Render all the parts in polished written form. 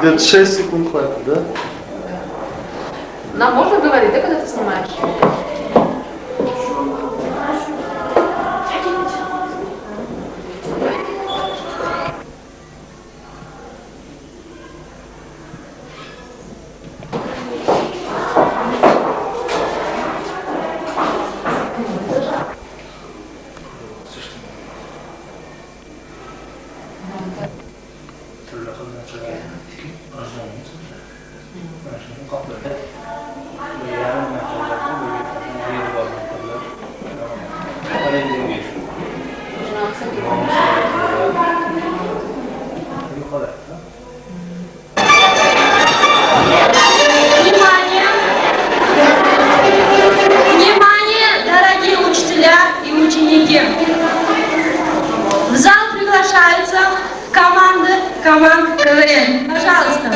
Где-то 6 секунд хватит, да? Нам можно говорить, да, когда ты снимаешь? В зал приглашается команд КВН. Пожалуйста.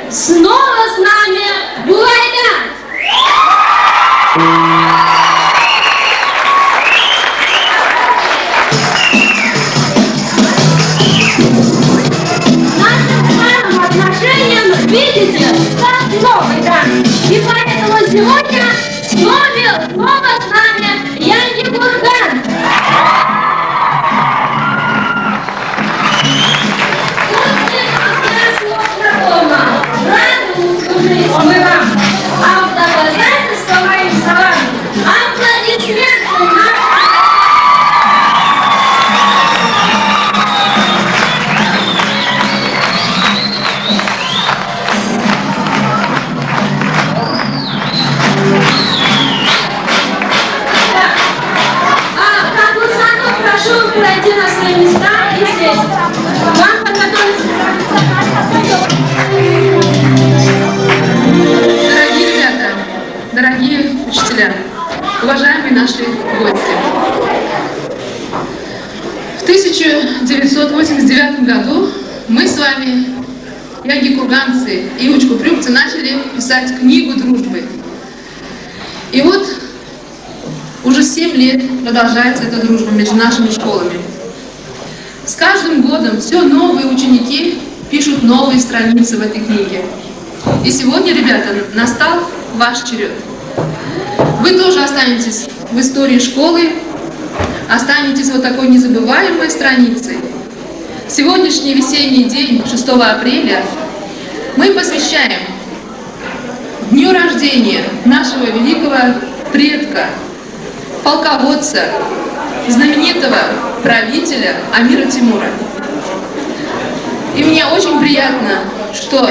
Снова с нами Булайдан! Нашим старым отношениям, видите, стал новый дан. И поэтому сегодня снова с нами Янги Курган. Мы вам автодоказательства моим словам. Аплодисменты нашим. Как курсантов прошу пройти на свои места и сесть. Вам подготовиться. Дорогие учителя, уважаемые наши гости, в 1989 году мы с вами, янги курганцы и учкупрюкцы, начали писать книгу дружбы. И вот уже 7 лет продолжается эта дружба между нашими школами. С каждым годом все новые ученики пишут новые страницы в этой книге. И сегодня, ребята, настал ваш черед. Вы тоже останетесь в истории школы, останетесь вот такой незабываемой страницей. Сегодняшний весенний день, 6 апреля, мы посвящаем дню рождения нашего великого предка, полководца, знаменитого правителя Амира Тимура. И мне очень приятно, что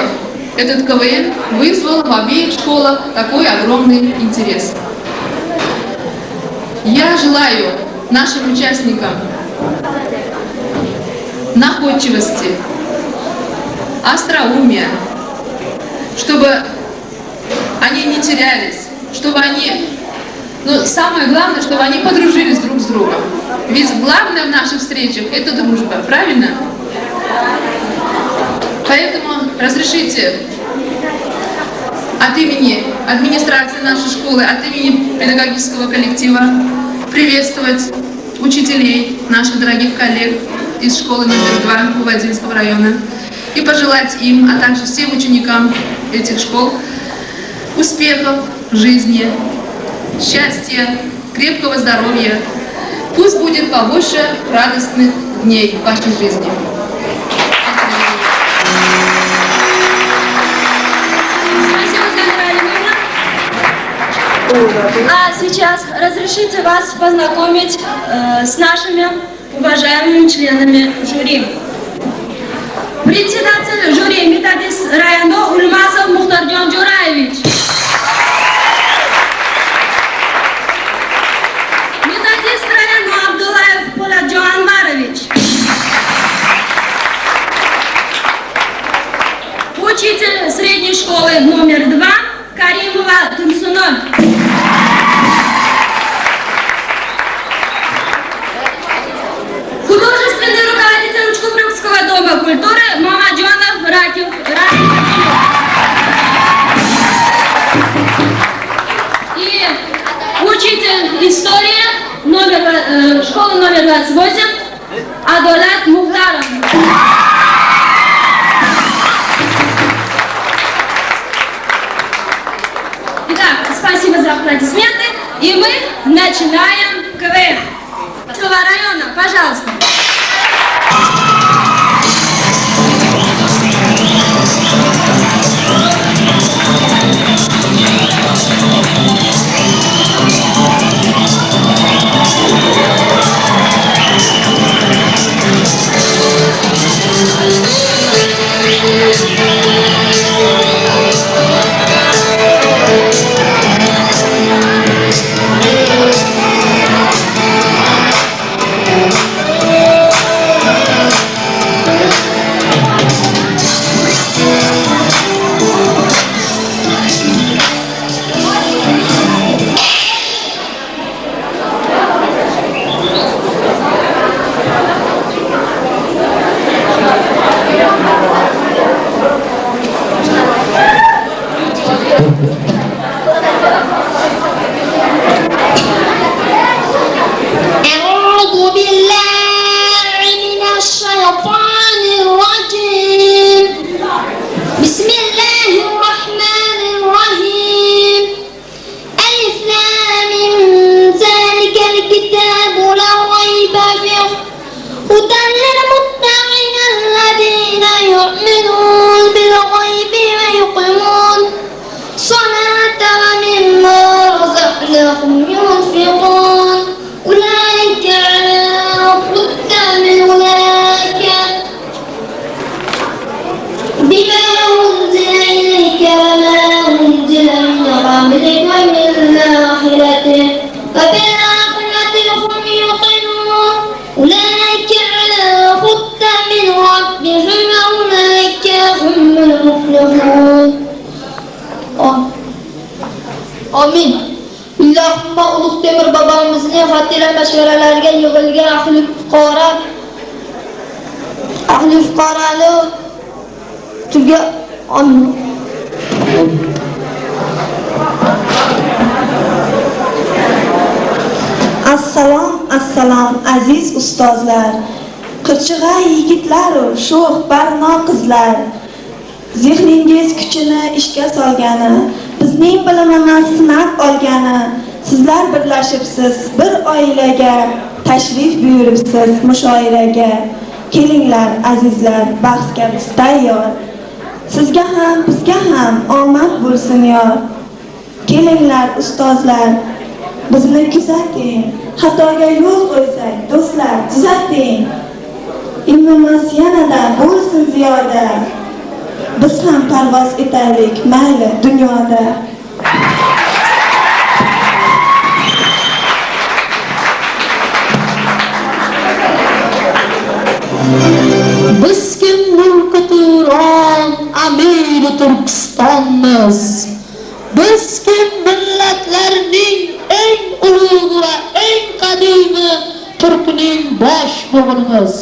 этот КВН вызвал в обеих школах такой огромный интерес. Я желаю нашим участникам находчивости, остроумия, чтобы они не терялись, чтобы они, самое главное, чтобы они подружились друг с другом. Ведь главное в наших встречах – это дружба, правильно? Поэтому разрешите от имени администрации нашей школы, от имени педагогического коллектива приветствовать учителей, наших дорогих коллег из школы номер 2 Уводинского района и пожелать им, а также всем ученикам этих школ успехов в жизни, счастья, крепкого здоровья. Пусть будет побольше радостных дней в вашей жизни. А сейчас разрешите вас познакомить с нашими уважаемыми членами жюри. Председатель жюри методист района Ульмасов Мухтарджон Джураевич. Методист района Абдулаев Поладжон Анварович. Учитель средней школы номер 2 Каримова Тунсунон. Художественный руководитель Учкупрюкского дома культуры Мамаджонов Ракив. И учитель истории школы номер 28 Адолат Мухтаров. Итак, спасибо за аплодисменты. И мы начинаем КВН. Района, пожалуйста. Amin. Illahumma Ulug' Temur bobomizning xotira mashvaralariga yig'ilgan ahli fuqaroni turga amin. Assalom aziz ustozlar, qirchig'ay yigitlar, sho'x barno qizlar. Zehningiz kuchini ishga solgani, bizning bilimimiz sinab olgani, sizlar birlashibsiz bir oilaga, tashrif buyuribsiz mushoiraga. Kelinglar azizlar, bahsga biz tayyor. Sizga ham, bizga ham omad bo'lsin yor. Kelinglar ustozlar, bizni kuzating, xatoga yo'l qo'ysak, do'stlar tuzating. Ilmimiz yanada bo'lsin ziyoda. Biz ham parvoz etaylik mayli dunyoda. Biz kim mulki Turon, amiri Turkistonmiz. Biz kim millatlarning eng ulug' va eng qadimi turkning bosh bo'g'inimiz.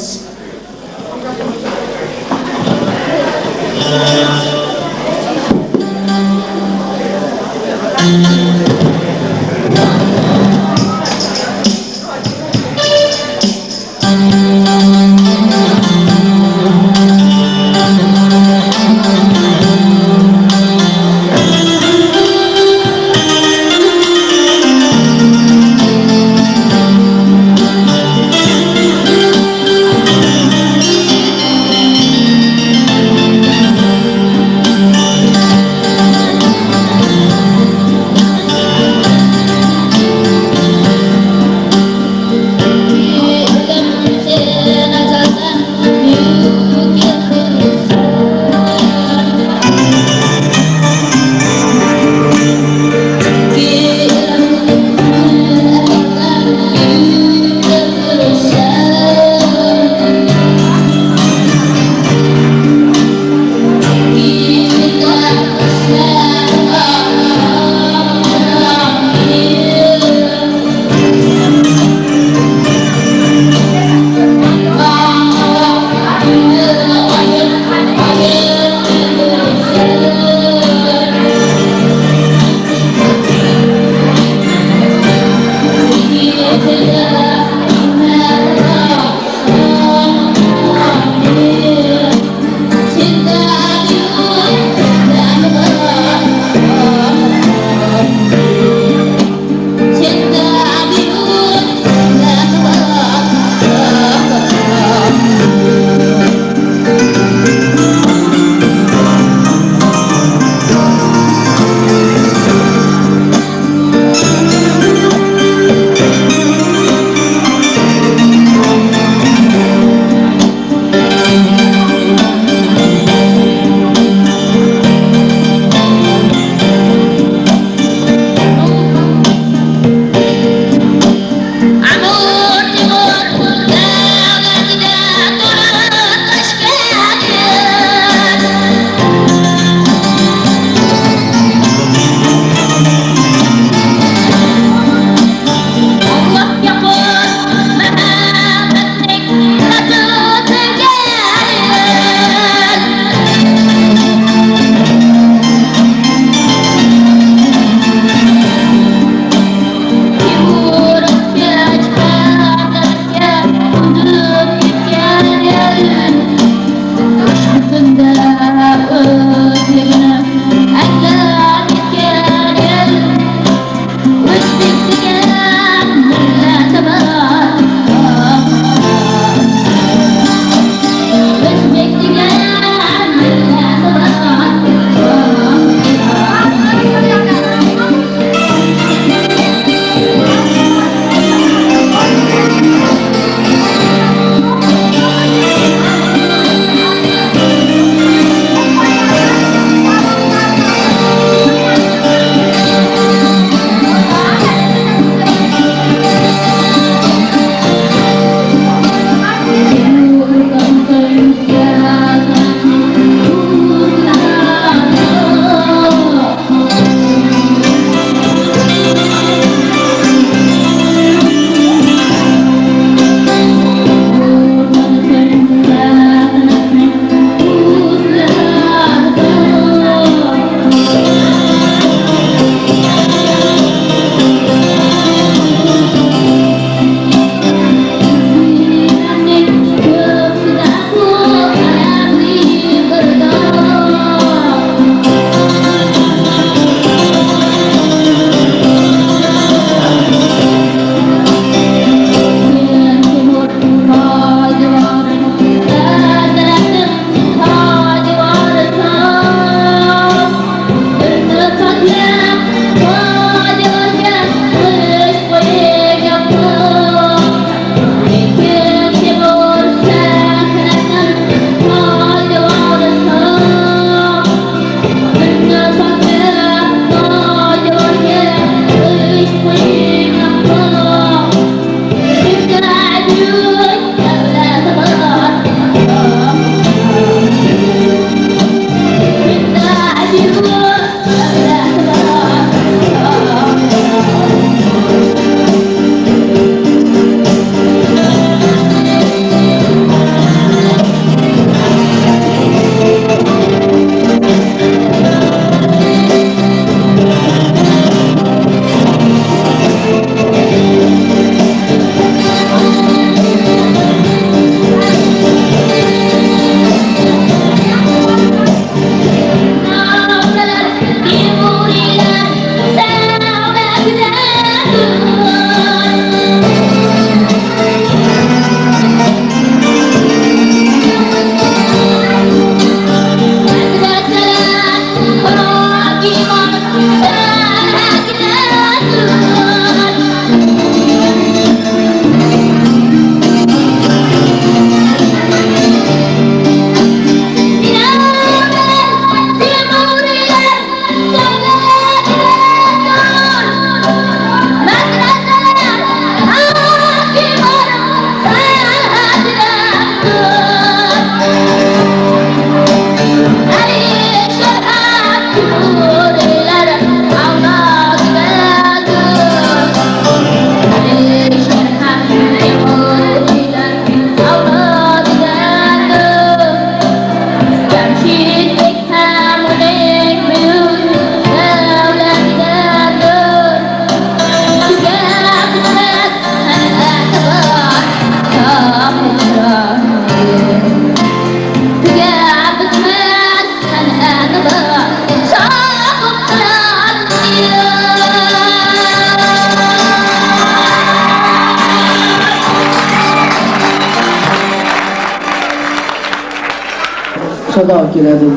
sado keladi.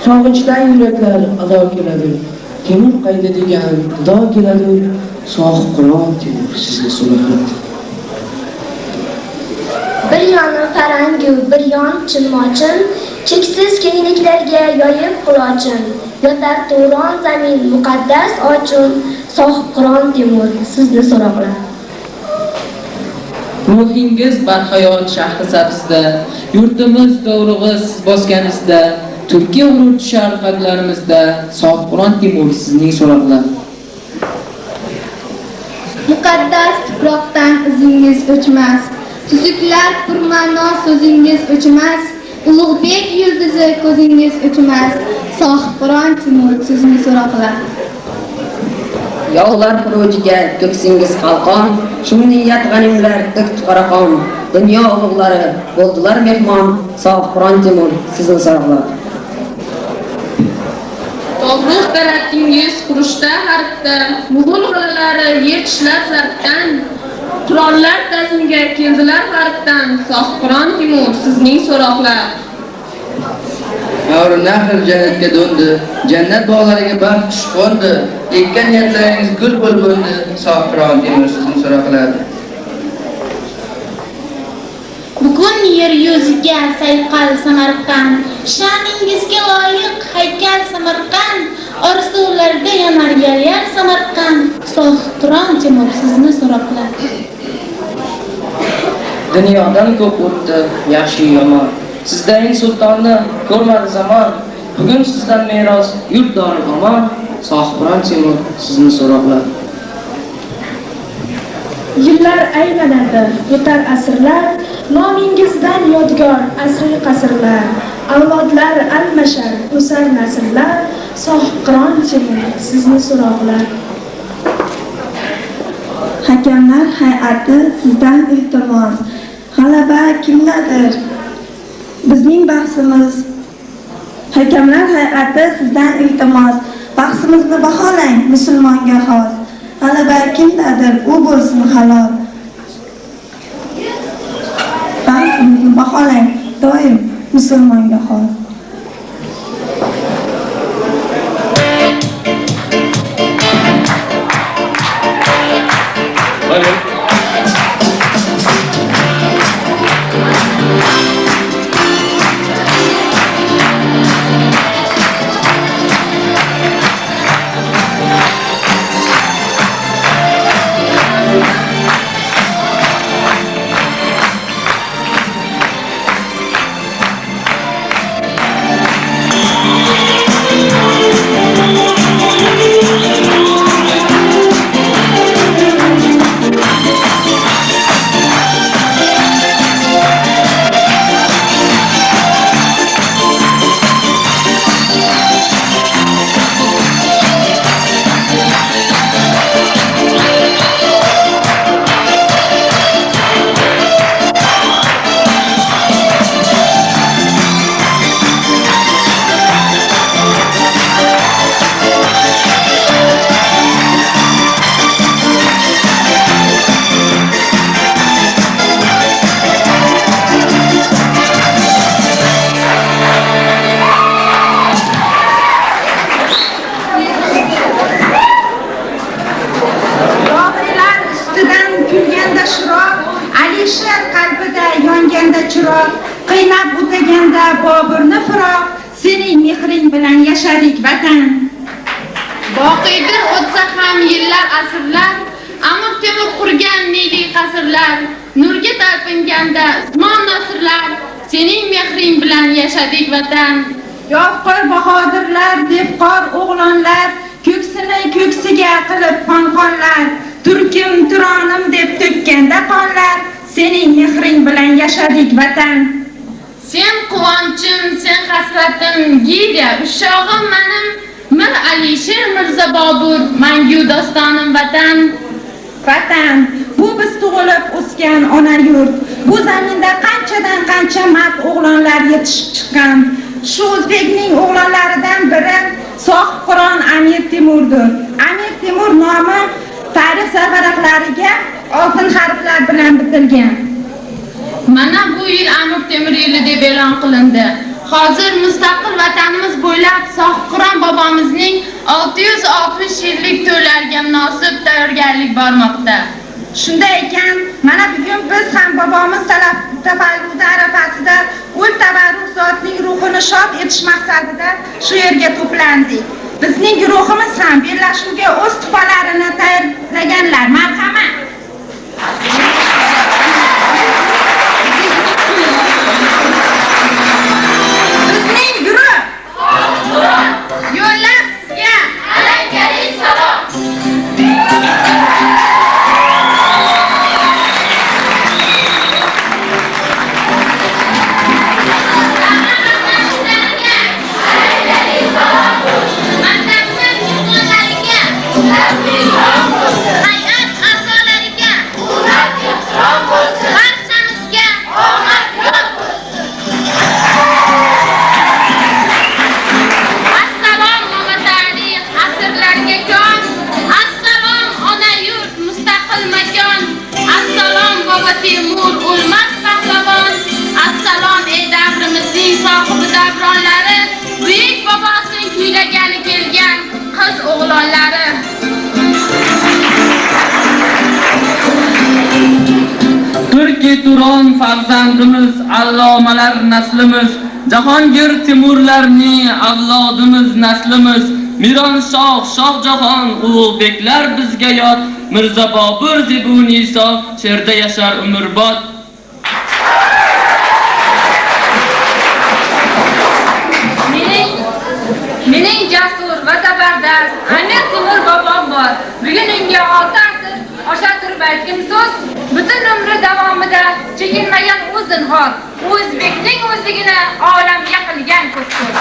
Sog'inchdan yuraklar ado keladi. Temur qayda degan xudo keladi. Sohib Qur'on Temur sizni so'raydi. Bir yoni farangu, bir yon chilmochin, cheksiz kengliklarga yoyib qulochim. Yotar Turon zamin muqaddas ochun, Sohib Qur'on Temur sizni so'roqlar. Ruhingiz barhayot shahri sabzda, yurtimiz to'g'rig'i siz bosganizda, Turkiya urib tushar qalblarimizda, Sohib Qur'on Temur sizning so'roqlar. Muqaddas tuproqdan izingiz o'chmas, tuzuklar purma'no so'zingiz o'chmas, Ulug'bek yulduzi ko'zingiz o'chmas, Sohib Qur'on Temur sizni so'roqlar. Yog'lar xurujiga ko'ksingiz qalqon, shumniyat g'animlar to'kdi qaraqon, dunyo ulug'lari bo'ldilar mehmon, Sohib Qur'on Temur sizni so'roqlar. Tog'ruq daraxtingiz qurushda harfda, Mo'g'ul bolalari yer tishlab zarbdan, qurollar tazimga keldilar g'arbdan, Sohib Qur'on Temur sizning so'roqlar. Mavri nahr jannatga do'ndi, jannat bog'lariga baxt qush qo'ndi, ekkan niyatlaringiz gul bo'lib o'ndi, Sohib Qur'on Temur sizni so'roqlar. Bugun yer yuziga sayqal Samarqand, sha'ningizga loyiq haykal Samarqand, orzularda yonar yaryar Samarqand, Sohib Qur'on Temur sizni so'roqlar. Dunyodan ko'p o'tdi, yaxshi yomon. Sizdan sultonni ko'rmadi zamon. Bugun sizdan meros yurtdori omon, Sohib Qur'on Temur sizni so'roqlar. Yillar aylanadi, o'tar asrlar, nomingizdan yodgor asriy qasrlar, avlodlar almashar, o'sar nasllar, Sohib Qur'on Temur sizni so'roqlar. Hakamlar hay'ati sizdan iltimos, g'alaba kimdadir? Bizning bahsimiz. Hakamlar hay'ati sizdan iltimos, bahsimizni baholang musulmonga xos. G'alaba kimdadir, u bo'lsin halol. Bahsimizni baholang doim musulmonga xos. Boqiydir o'tsa ham yillar asrlar, Amir Temur qurgan niyli qasrlar, nurga talpinganda Usmon Nasrlar, sening mehring bilan yashadik vatan. Yovqor bahodirlar, debqor o'g'lonlar, ko'ksini ko'ksiga qilib qonqonlar, Turkim Turonim deb to'kkanda qonlar, sening mehring bilan yashadik vatan. Sen quvonchim, sen hasratim, gida ushog'im menim, Mir Alisher Mirza Bobur, mangu dostonim vatan. Vatan, bu biz tug'ilib o'sgan ona yurt. Bu zaminda qanchadan qancha mard o'g'lonlar yetishib chiqqan. Shu o'zbekning o'g'lonlaridan biri Sohib Qur'on Amir Temurdir. Amir Temur nomi tarix sarvaraqlariga oltin harflar bilan bitilgan. Mana bu yil Amir Temur yili deb e'lon qilindi. hozir mustaqil vatanimiz bo'ylab Sohibqiron bobomizning 660 yillik to'ylariga munosib tayyorgarlik bormoqda. Shunday ekan, mana bugun biz ham bobomiz tavalludi arafasida ul tabarruk zotning ruhini shod etish maqsadida shu yerga to'plandik. Bizning guruhimiz ham bellashuvga o'z tuhfalarini tayyorlaganlar. Marhamat. Bizning guruh yo'llar sizga alangali salom. Temur o'lmas pahlavon, assalom ey davrimizning sohibi davronlari, buyuk bobosining kuylagani kelgan qiz o'g'lonlari. Turkiy Turon farzandimiz, allomalar naslimiz, Jahongir Temurlarning avlodimiz naslimiz, Mironshoh, Shohjahon, Ulug'beklar bizga yod, Mirzo Bobur Zebun Iso sherda yashar umrbod. Mening jasur va zabardast Amir Temur bobom bor. Bugun unga 6 asr osha turib aytgan so'z butun umri davomida chekinmagan o'zinhor, o'zbekning o'zligini olamga qilgan ko'zko'z.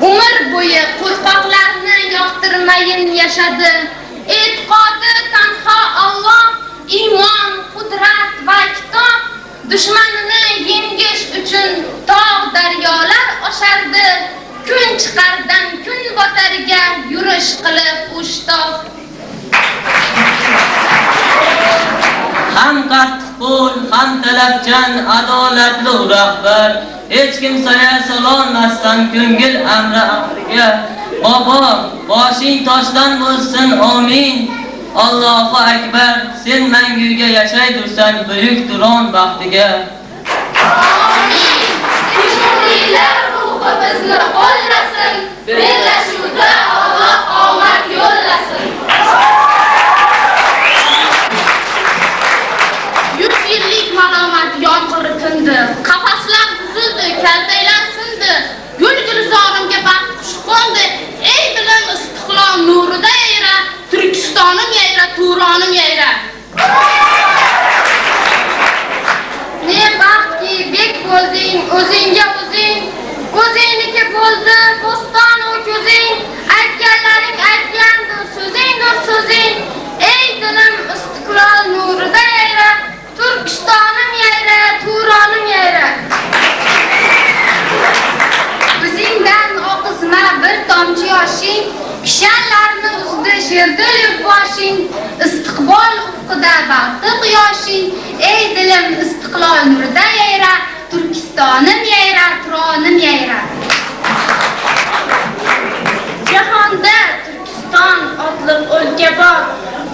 Umr bo'yi qo'rqoqlarni yoqtirmayin yashadi. E'tiqodi tanho Alloh, iymon, qudrat va kitob. Dushmanini yengish uchun tog' daryolar oshardi. Kun chiqardan kun botariga yurish qilib ushtoq. Ham qattiqqo'l, ham talabchan, adolatli rahbar, hech kim soya sololmasdan ko'ngil amriga. Bobo, boshing toshdan bo'lsin, amin. Allohu akbar, sen manguga yashaydirsan buyuk Turon baxtiga. Amin. Dushmanlar ruhi bizni qo'llasin, bellashuvda Alloh omad yo'llasin. 100 yillik malomat yomg'iri tindi, qafaslar buzildi, kaltaylar sindi, gul-gulzorimga baxt qush qo'ndi. Ey dilim istiqlol nurida yayra, Turkistonim yayra, Turonim yayra. Ne baxtki bek bo'lding, o'zingga o'zing, o'zingniki bo'ldi bo'ston u ko'zing, aytganlaring aytgandir, so'zingdir so'zing. Ey dilim istiqlol nurida yayra, Turkistonim yayra, Turonim yayra. Bizingdan oqizma bir tomchi yoshing, kishanlarni uzdi sherdil boshing, istiqbol ufqida baxti quyoshing. Ey dilim istiqlol nurida yayra, Turkistonim yayra, Turonim yayra. Jahonda Turkiston otliq o'lka bor.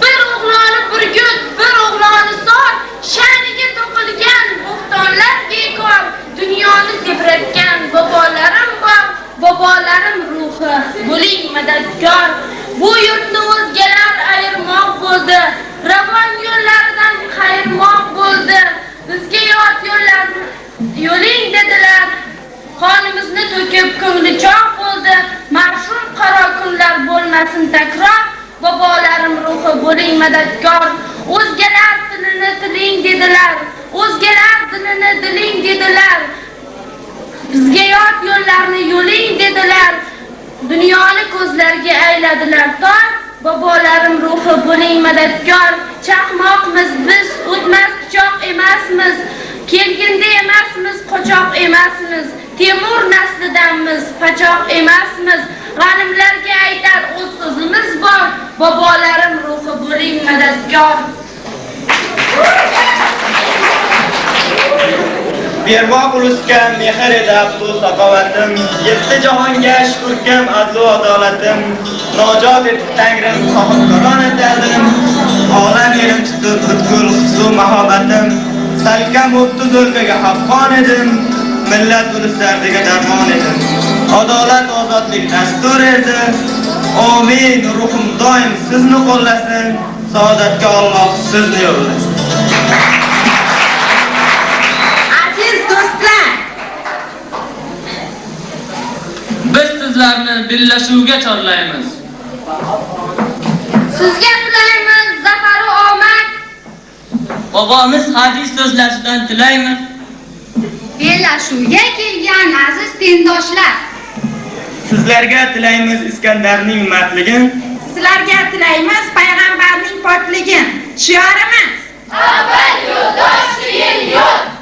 Bir o'g'loni burgut, bir o'g'loni sor. Sha'niga to'qilgan bo'xtonlar bekor. Dunyoni tebratgan bobolarim bor. Bobolarim ruhi bo'ling madadkor. Bu yurtni o'zgalar ayirmoq bo'ldi. Ravon yo'llaridan qayirmoq bo'ldi. Bizga yot yo'llarni yo'ling dedilar. Qonimizni to'kib ko'ngli choq bo'ldi. Mash'um qaro kunlar bo'lmasin takror. Bobolarim ruhi bo'ling madadkor. O'zgalar tilini tiling dedilar. O'zgalar dilini diling dedilar. Bizga yot yo'llarni yo'ling dedilar. Dunyoni ko'zlarga ayladilar tor. Bobolarim ruhi bo'ling madadkor. Chaqmoqmiz biz, o'tmas pichoq emasmiz. Kelgindi emasmiz, qochoq emasmiz. Temur naslidanmiz, pachoq emasmiz. G'animlarga aytar o'z so'zimiz bor. Bobolarim ruhi bo'ling madadkor. Bermoq ulusga mehr edi aqlu saqovatim, yetti jahonga shukurkim adlu adolatim, nojot etib Tangrim sohib qadon etardim, olam yerim tutib butkul husnu mahobatim, salkam 30 o'lkaga haqqon edim, millat uluslardiga darmon edim, adolat ozodlik dastur edi, amin ruhim doim sizni qo'llasin, saodatga Alloh sizni yo'llasin. Biz sizlarni bellashuvga chorlaymiz. Sizga tilaymiz zafar va omad. Bobomiz hadis so'zlashidan tilaymiz. Bellashuvga kelgan aziz tengdoshlar. Sizlarga tilaymiz Iskandarning mardligin. Sizlarga tilaymiz payg'ambarning pokligin. Shiorimiz: Avval yo'ldosh, keyin yo'l.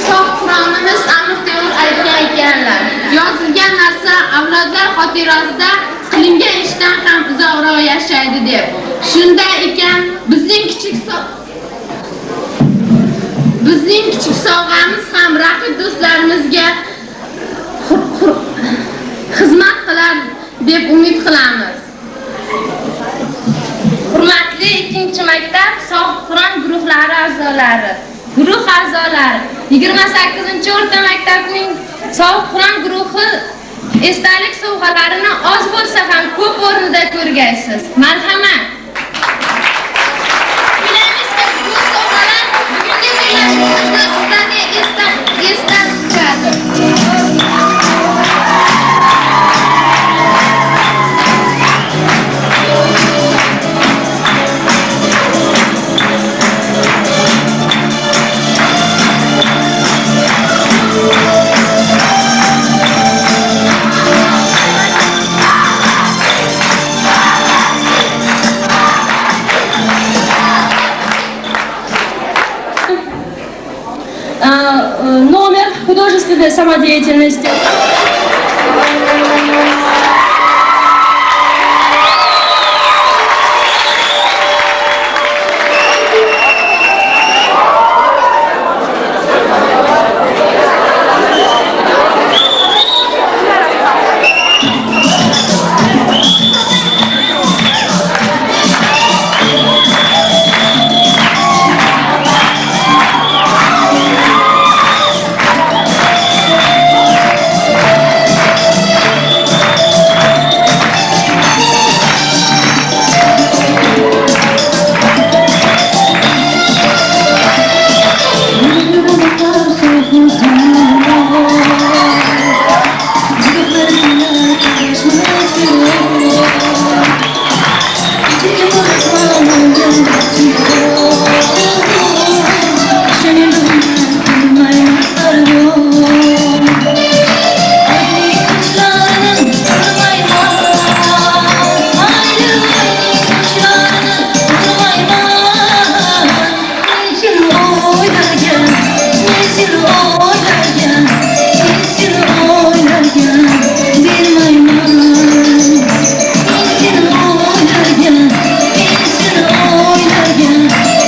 Sof Qur'onimiz Amir Temur aytgan ekanlar. Yozilgan narsa avlodlar xotirasida qilingan ishdan ham uzoqroq yashaydi deb. Shunday ekan, bizning kichik sovg'amiz ham raqib do'stlarimizga xizmat qilar deb umid qilamiz. Hurmatli 2-maktab Sof Qur'on guruhlari a'zolari, guruh a'zolari, 28-o'rta maktabning Sof Qur'on guruhi esdalik sovg'alarini oz bo'lsa ham ko'p o'rnida ko'rgaysiz. Marhamat. Bilamizki, bu sovg'alar bugungi bellashuvimizda sizlarga esdan tushadi. Номер художественной самодеятельности. Oylargan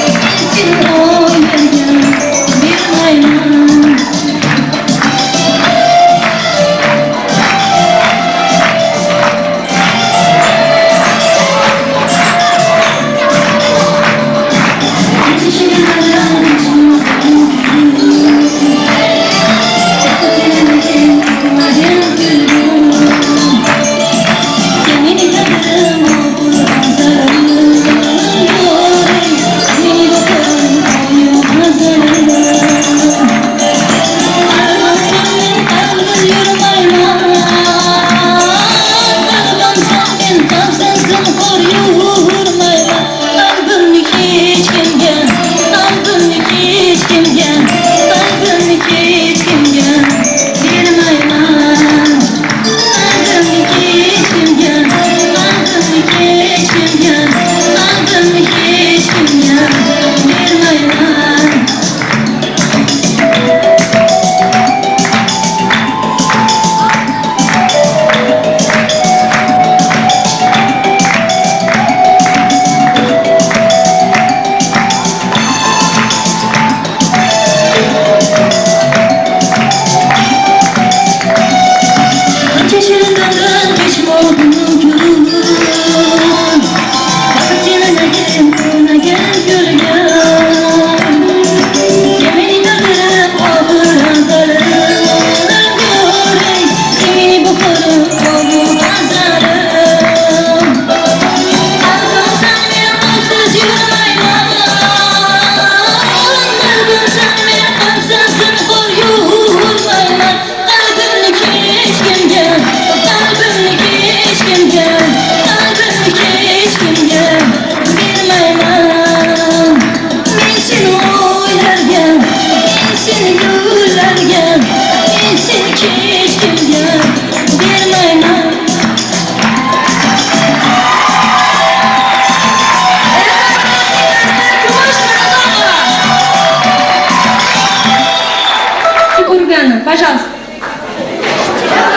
пожалуйста.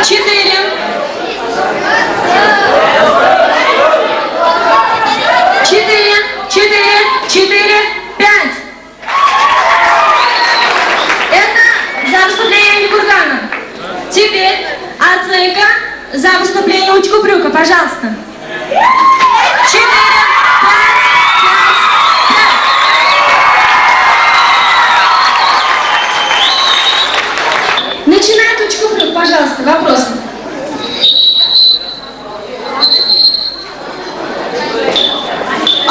4. 5. Это за выступление Кургана. Теперь оценка за выступление Учкупрюка, пожалуйста. 4, 5, 5, 5. Начинает Учкупрюк, пожалуйста, вопросы.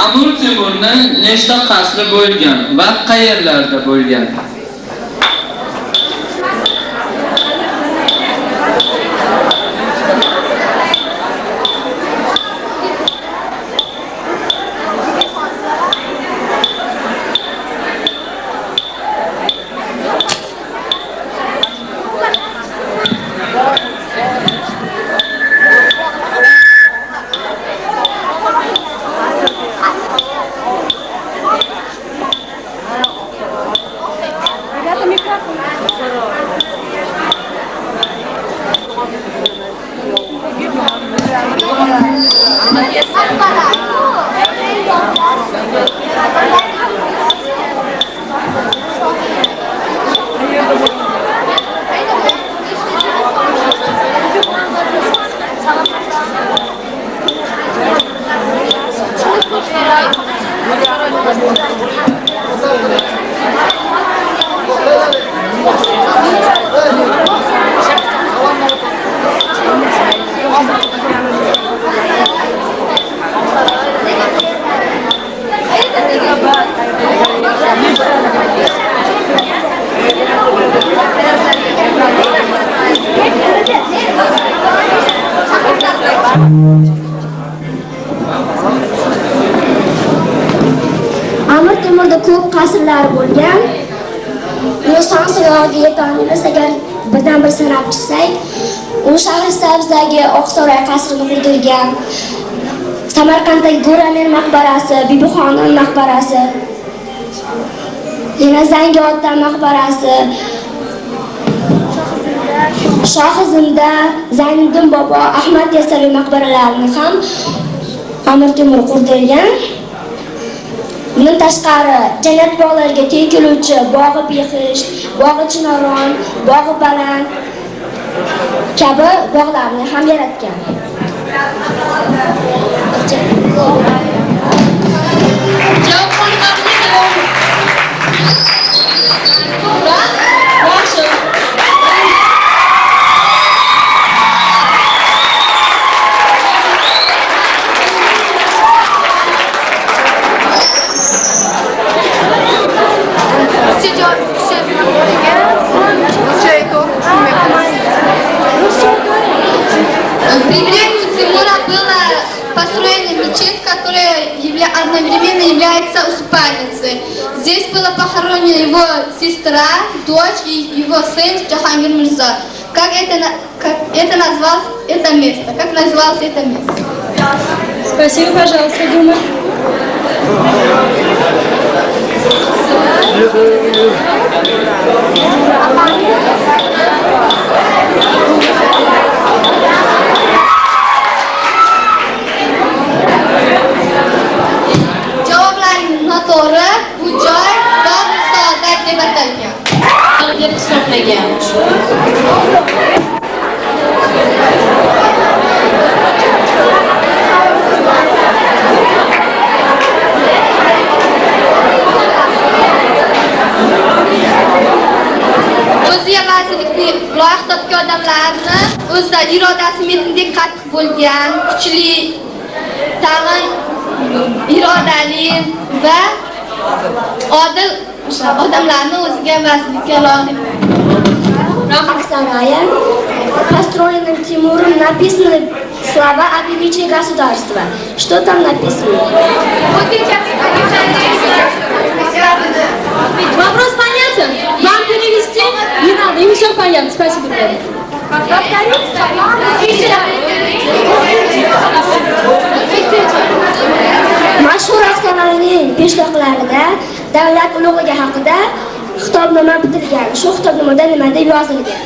Amir Temurning nechta qasri bo'lgan va qayerlarda bo'lgan? Amir Temurda ko'p qasrlar bo'lgan. Uni son sayog'iga yetolmaymiz agar birdan bir sanab chiqsak. U Shahrisabzdagi Oqsaroy qasrini qurdirgan. Samarqanddagi Go'ramer maqbarasi, Bibixonim maqbarasi, yana Zangiotda maqbarasi, Shohizimda Zayniddin bobo, Ahmad Yasaviy maqbaralarini ham Amir Temur qurdirgan. Bundan tashqari jannat bog'lariga teng keluvchi Bog'i Behisht, Bog'i Chinoron, Bog'i Baland kabi bog'larni ham yaratgan. При времени Тимура была построена мечеть, которая одновременно является усыпальницей. Здесь была похоронена его сестра, дочь и его сын Джахангир Мирза. Как называлось это место? Как называлось это место? Спасибо, пожалуйста, Дима. Javoblaringiz noto'g'ri. Bu joy Darul Saodat deb atalgan. deb hisoblagan. O'ziga vazirlikni loyiq topgan odamlarni o'zida irodasi metindek qattiq bo'lgan, kuchli, tag'in irodali va odil odamlarni o'ziga vazirlikka loyiq. Аксарая построена Тимуром, написаны слова о величии государства. Что там написано? Вопрос понятен? Вам перевести? Не надо, им все понятно. Спасибо. Mashhur afsonavining peshtoqlarida davlat ulug'ligi haqida xitobnoma bitilgan. Shu xitobnomada nima deb yozilgan?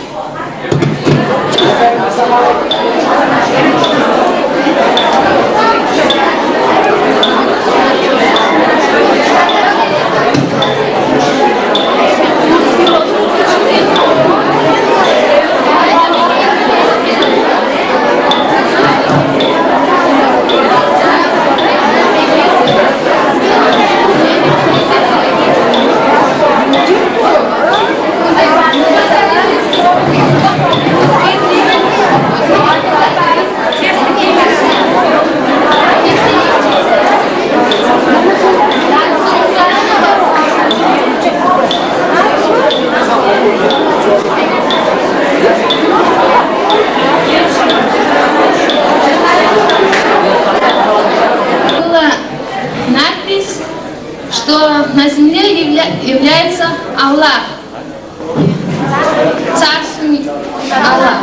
Надпись, что на земле является Аллах, Царственный Аллах,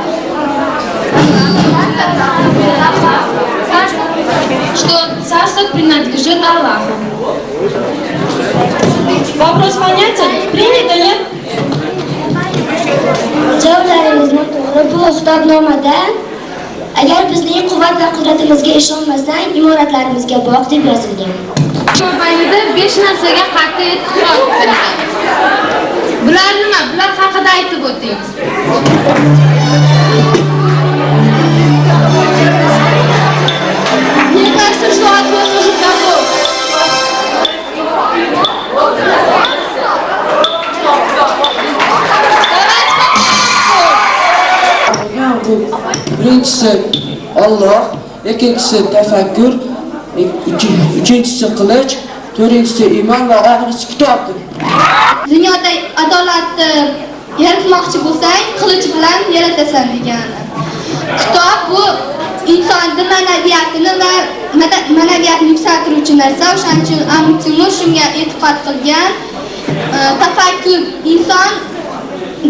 что царство принадлежит Аллаху. Вопрос понятен? Принято, нет? Javoblaringizni to'g'ri. Bu xitobnomada agar bizning quvvat va qudratimizga ishonmasang, imoratlarimizga boq deb yozilgan. Mobaynida 5 narsaga qat'iy e'tiqod qilingan. Bular nima? Bular haqida aytib o'ting. Мне кажется, что ответ уже готов. Birinchisi Alloh, ikkinchisi tafakkur, uchinchisi qilich, to'rtinchisi iymon va oxirgisi kitobdir. Dunyoda adolatni yaratmoqchi bo'lsang, qilich bilan yaratasan degani. Kitob bu insonning ma'naviyatini va ma'naviyatni yuksaltiruvchi narsa. O'shaning uchun Amir Temur shunga e'tiqod qilgan. Tafakkur inson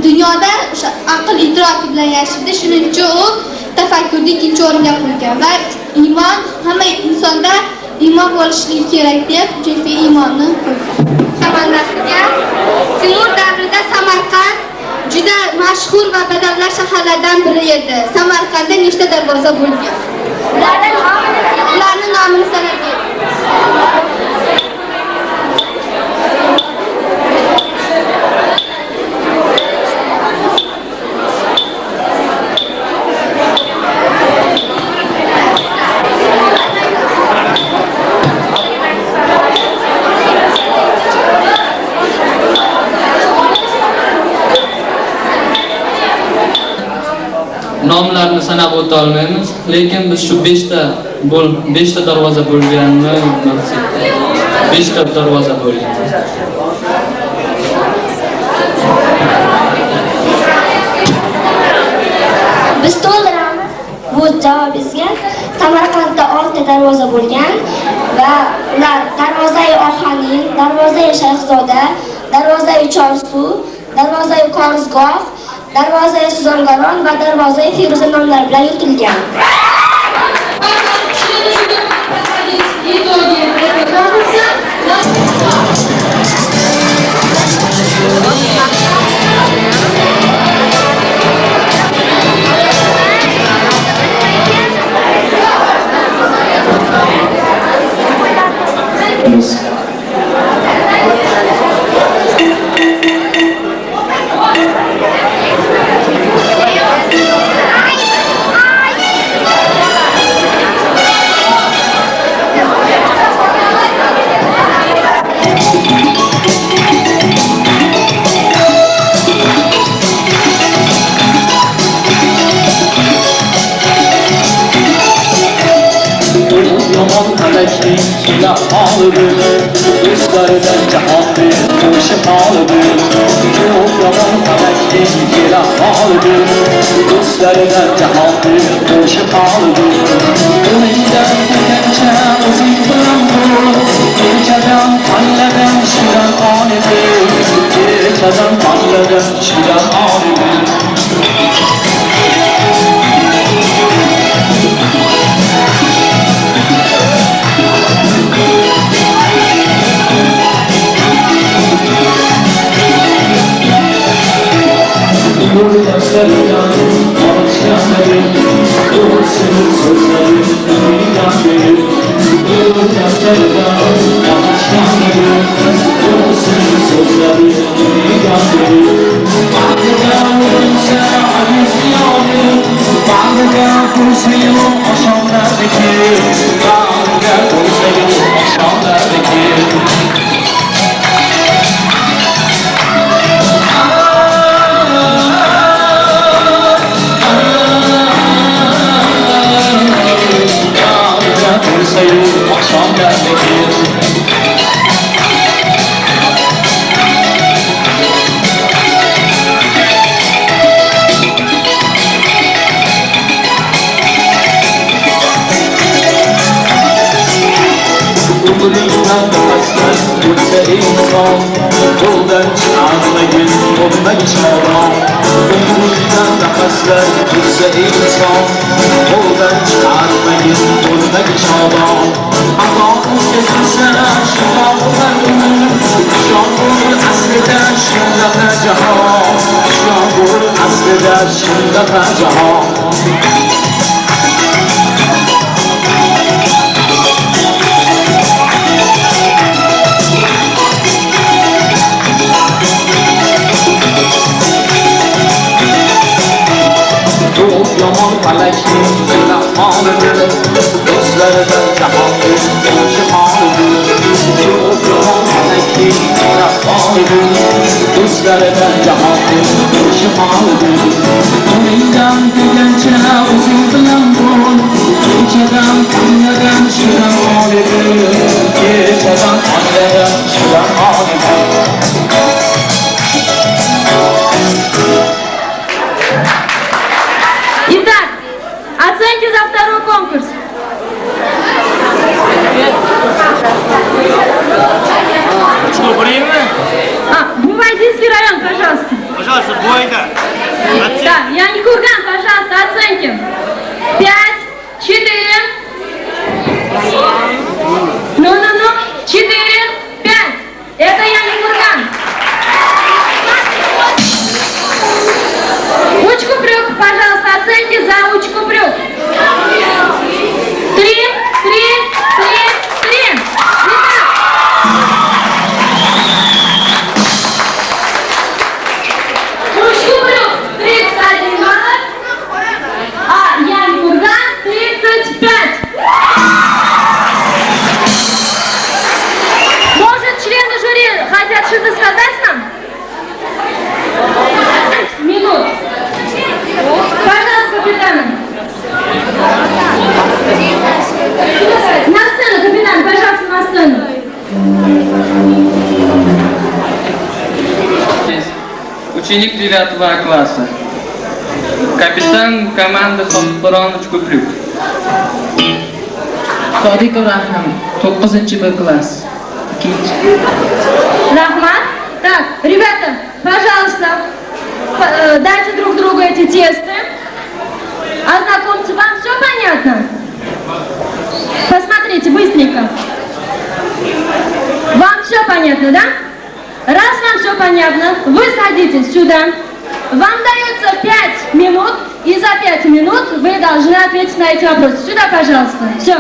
dunyoda o'sha aql idroki bilan yashaydi. Shuning uchun u tafakkurni ikkinchi o'ringa qo'ygan va iymon hamma insonda iymon bo'lishligi kerak deb chunki iymonni qo'ygan. Temur davrida Samarqand juda mashhur va badavlat shaharlardan biri edi. Samarqandda nechta darvoza bo'lgan? Ularning nomini sanab ber. Nomlarni sanab o'ta olmaymiz, lekin biz shu 5 ta darvoza bo'lganini maqsad. 5 ta darvoza bo'lgan. Biz to'ldiramiz. Bu javobingizga Samarqandda 6 ta darvoza bo'lgan va ular darvoza-i Ohanin, darvoza-i Shayxzoda, darvoza-i Chorsu, darvoza-i Qorizgoh, darvoza-i Suzongaron va darvoza-i Feruza nomlari bilan yuritilgan. Dostlardan cahandır, hoşu halıdır. Çok yaman karakter, yere halıdır. Dostlardan cahandır, hoşu halıdır. Önünden gençe uzun bırakır. Geçeden kanleden şiran anıdır. Geçeden kanleden şiran anıdır. Burada sevdan, alışkan Итак, оценки за второй конкурс. Бувайдинский район, пожалуйста. Пожалуйста, двойка. Да, Яни Курган, пожалуйста, оценки. 5, 4. Ну, 4, 5. Это Яни Курган. Учкупрюк, пожалуйста, оценки за Учкупрюк. 3. Учкупрюк 31 балл, а Яни Курган 35. Может, члены жюри хотят что-то сказать нам? Минут. Пожалуйста, капитан. На сцену, капитан, пожалуйста, на сцену. Ученик 9 класса. Капитан команды Soqqiron Uchko'prik. Sodiqov Rahim, 9-B класс. Рахмат. Так, ребята, пожалуйста, дайте друг другу эти тесты. Ознакомьте, вам все понятно? Посмотрите быстренько. Вам все понятно, да? Раз вам все понятно, вы садитесь сюда. Вам дается 5 минут, и за 5 минут вы должны ответить на эти вопросы. Сюда, пожалуйста. Все.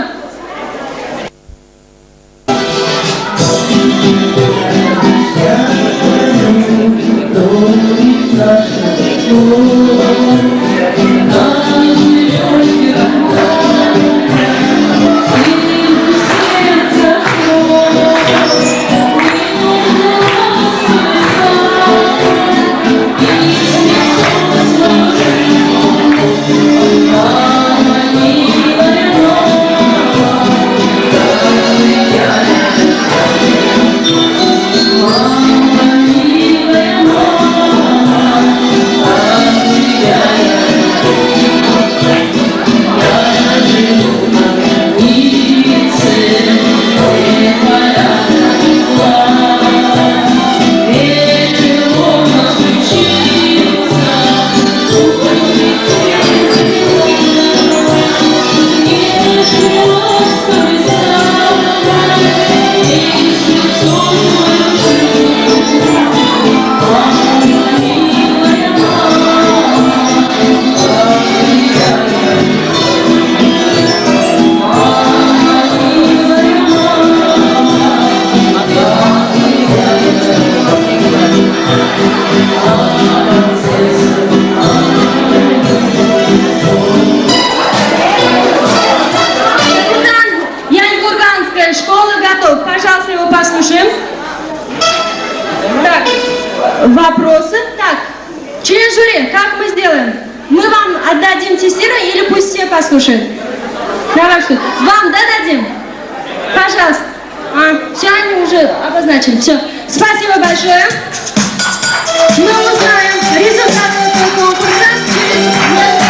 послушаем. Так, вопросы? Так, член жюри, как мы сделаем? Мы вам отдадим тестирование или пусть все послушают? Давай что? Вам дадим? Пожалуйста. Все, они уже обозначили. Все. Спасибо большое. Мы узнаем результаты этого конкурса через